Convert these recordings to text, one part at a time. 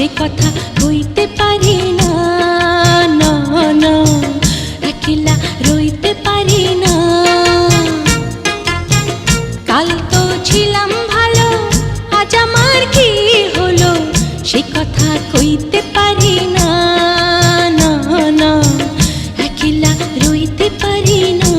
সে কথা কইতে পারি না, না না একলা রইতে পারি না। কাল তো ছিলাম ভালো, আজ আমার কি হলো, সে কথা কইতে পারি না, না না একলা রইতে পারি না।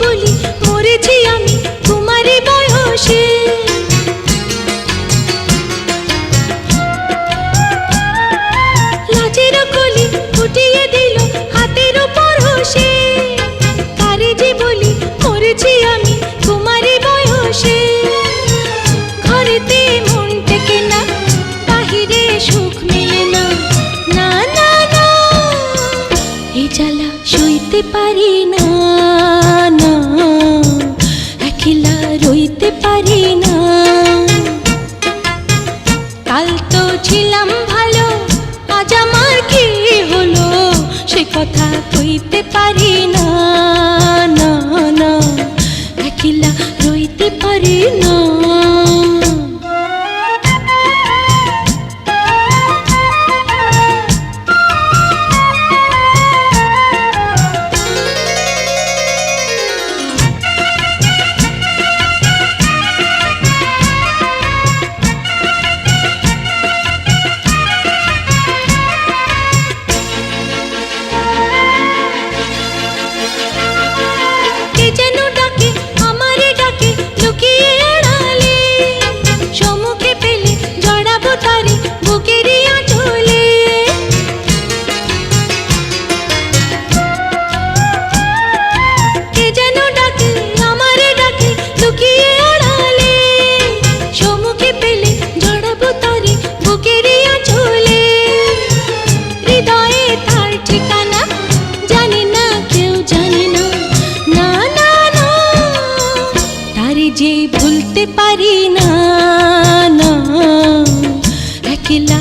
বলি মরেছি আমি তোমারই বয়সে, লাজের কলি ফুটিয়ে দিল হাতের পরশে, কারে যে বলি মরেছি আমি তোমারই বয়সে। ঘরেতে মন টেকে না, বাহিরে সুখ মেলে না, না না না এই জ্বালা সইতে পারি না, না একলা রইতে পারি না। কাল তো ছিলাম ভালো, আজ আমার কি হলো, সে কথা কইতে পারি না, না না একলা রইতে পারি না। যে ভুলতে পারি না, না একলা